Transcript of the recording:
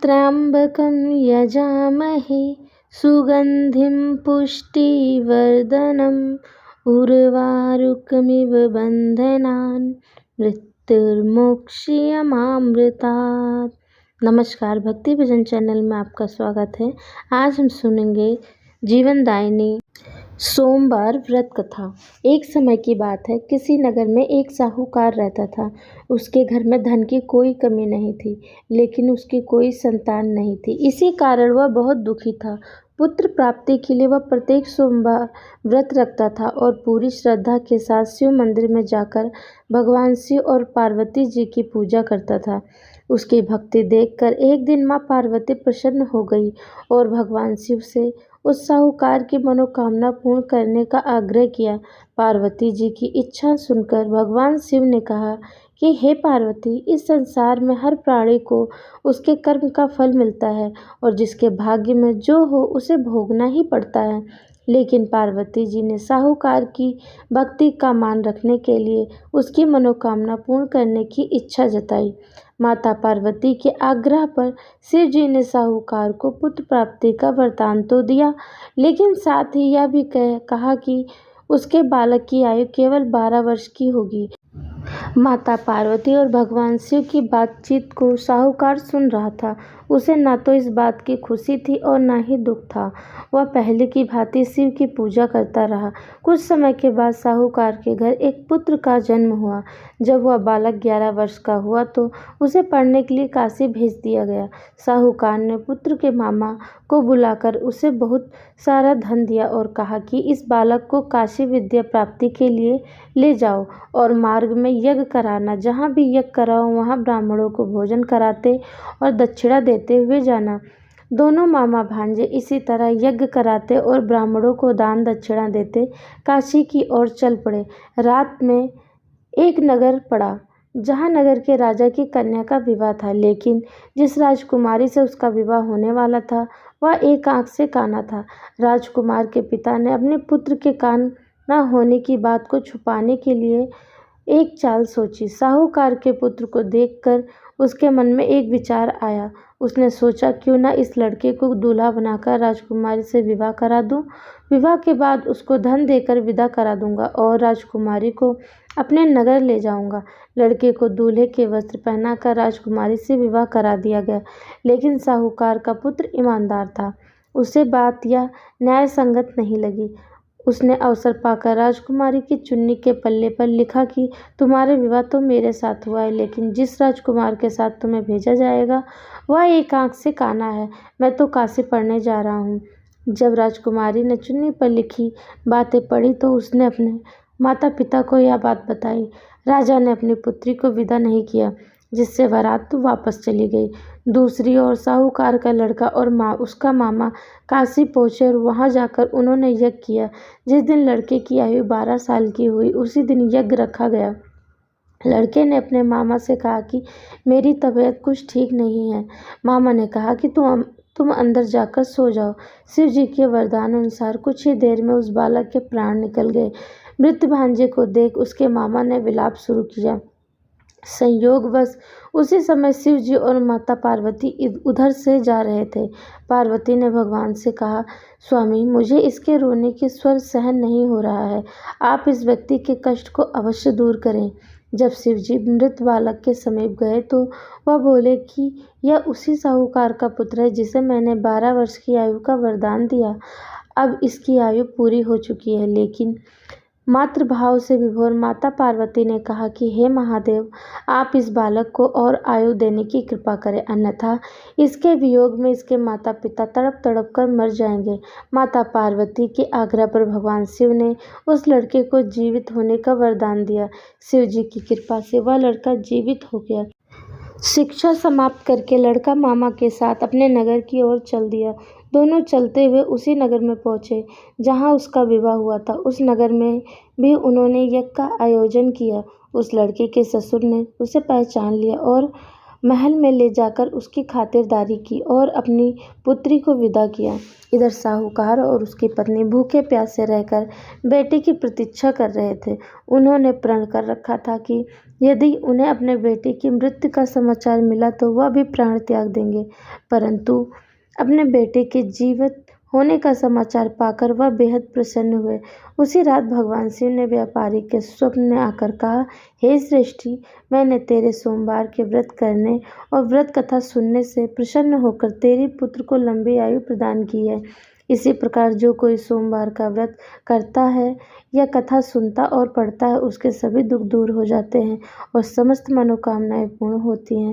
त्र्यम्बकं यजामहे सुगन्धिं पुष्टिवर्धनम् उर्वारुकमिव बन्धनान् मृत्युर्मोक्षयमामृतात्। नमस्कार, भक्ति भजन चैनल में आपका स्वागत है। आज हम सुनेंगे जीवनदायिनी सोमवार व्रत कथा। एक समय की बात है, किसी नगर में एक साहूकार रहता था। उसके घर में धन की कोई कमी नहीं थी, लेकिन उसकी कोई संतान नहीं थी। इसी कारण वह बहुत दुखी था। पुत्र प्राप्ति के लिए वह प्रत्येक सोमवार व्रत रखता था और पूरी श्रद्धा के साथ शिव मंदिर में जाकर भगवान शिव और पार्वती जी की पूजा करता था। उसकी भक्ति देखकर एक दिन माँ पार्वती प्रसन्न हो गई और भगवान शिव से उस साहूकार की मनोकामना पूर्ण करने का आग्रह किया। पार्वती जी की इच्छा सुनकर भगवान शिव ने कहा कि हे पार्वती, इस संसार में हर प्राणी को उसके कर्म का फल मिलता है और जिसके भाग्य में जो हो उसे भोगना ही पड़ता है। लेकिन पार्वती जी ने साहूकार की भक्ति का मान रखने के लिए उसकी मनोकामना पूर्ण करने की इच्छा जताई। माता पार्वती के आग्रह पर शिव जी ने साहूकार को पुत्र प्राप्ति का वरदान तो दिया, लेकिन साथ ही यह भी कहा कि उसके बालक की आयु केवल 12 वर्ष की होगी। माता पार्वती और भगवान शिव की बातचीत को साहूकार सुन रहा था। उसे न तो इस बात की खुशी थी और न ही दुख था। वह पहले की भांति शिव की पूजा करता रहा। कुछ समय के बाद साहूकार के घर एक पुत्र का जन्म हुआ। जब वह बालक 11 वर्ष का हुआ तो उसे पढ़ने के लिए काशी भेज दिया गया। साहूकार ने पुत्र के मामा को बुलाकर उसे बहुत सारा धन दिया और कहा कि इस बालक को काशी विद्या प्राप्ति के लिए ले जाओ और मार्ग में यज्ञ कराना। जहाँ भी यज्ञ कराओ वहाँ ब्राह्मणों को भोजन कराते और दक्षिणा देते हुए जाना। दोनों मामा भांजे इसी तरह यज्ञ कराते और ब्राह्मणों को दान दक्षिणा देते काशी की ओर चल पड़े। रात में एक नगर पड़ा जहाँ नगर के राजा की कन्या का विवाह था, लेकिन जिस राजकुमारी से उसका विवाह होने वाला था वह एक आंख से काना था। राजकुमार के पिता ने अपने पुत्र के कान न होने की बात को छुपाने के लिए एक चाल सोची। साहूकार के पुत्र को देखकर उसके मन में एक विचार आया। उसने सोचा, क्यों न इस लड़के को दूल्हा बनाकर राजकुमारी से विवाह करा दूं। विवाह के बाद उसको धन देकर विदा करा दूंगा और राजकुमारी को अपने नगर ले जाऊंगा। लड़के को दूल्हे के वस्त्र पहनाकर राजकुमारी से विवाह करा दिया गया, लेकिन साहूकार का पुत्र ईमानदार था। उसे बात यह न्याय संगत नहीं लगी। उसने अवसर पाकर राजकुमारी की चुन्नी के पल्ले पर लिखा कि तुम्हारे विवाह तो मेरे साथ हुआ है, लेकिन जिस राजकुमार के साथ तुम्हें भेजा जाएगा वह एक आंख से काना है। मैं तो काशी पढ़ने जा रहा हूँ। जब राजकुमारी ने चुन्नी पर लिखी बातें पढ़ी तो उसने अपने माता पिता को यह बात बताई। राजा ने अपनी पुत्री को विदा नहीं किया, जिससे बारात तो वापस चली गई। दूसरी ओर साहूकार का लड़का और उसका मामा काशी पहुंचे और वहां जाकर उन्होंने यज्ञ किया। जिस दिन लड़के की आयु 12 साल की हुई उसी दिन यज्ञ रखा गया। लड़के ने अपने मामा से कहा कि मेरी तबीयत कुछ ठीक नहीं है। मामा ने कहा कि तुम अंदर जाकर सो जाओ। शिव जी के वरदान अनुसार कुछ ही देर में उस बालक के प्राण निकल गए। मृत भांजे को देख उसके मामा ने विलाप शुरू किया। संयोगवश उसी समय शिव जी और माता पार्वती उधर से जा रहे थे। पार्वती ने भगवान से कहा, स्वामी, मुझे इसके रोने के स्वर सहन नहीं हो रहा है। आप इस व्यक्ति के कष्ट को अवश्य दूर करें। जब शिव जी मृत बालक के समीप गए तो वह बोले कि यह उसी साहूकार का पुत्र है जिसे मैंने 12 वर्ष की आयु का वरदान दिया। अब इसकी आयु पूरी हो चुकी है। लेकिन मातृभाव से विभोर माता पार्वती ने कहा कि हे महादेव, आप इस बालक को और आयु देने की कृपा करें, अन्यथा इसके वियोग में इसके माता पिता तड़प तड़प कर मर जाएंगे। माता पार्वती के आग्रह पर भगवान शिव ने उस लड़के को जीवित होने का वरदान दिया। शिव जी की कृपा से वह लड़का जीवित हो गया। शिक्षा समाप्त करके लड़का मामा के साथ अपने नगर की ओर चल दिया। दोनों चलते हुए उसी नगर में पहुंचे जहां उसका विवाह हुआ था। उस नगर में भी उन्होंने यज्ञ का आयोजन किया। उस लड़के के ससुर ने उसे पहचान लिया और महल में ले जाकर उसकी खातिरदारी की और अपनी पुत्री को विदा किया। इधर साहूकार और उसकी पत्नी भूखे प्यासे रहकर बेटे की प्रतीक्षा कर रहे थे। उन्होंने प्रण कर रखा था कि यदि उन्हें अपने बेटे की मृत्यु का समाचार मिला तो वह भी प्राण त्याग देंगे, परंतु अपने बेटे के जीवित होने का समाचार पाकर वह बेहद प्रसन्न हुए। उसी रात भगवान शिव ने व्यापारी के स्वप्न में आकर कहा, हे श्रेष्ठी, मैंने तेरे सोमवार के व्रत करने और व्रत कथा सुनने से प्रसन्न होकर तेरी पुत्र को लंबी आयु प्रदान की है। इसी प्रकार जो कोई सोमवार का व्रत करता है या कथा सुनता और पढ़ता है, उसके सभी दुख दूर हो जाते हैं और समस्त मनोकामनाएं पूर्ण होती हैं।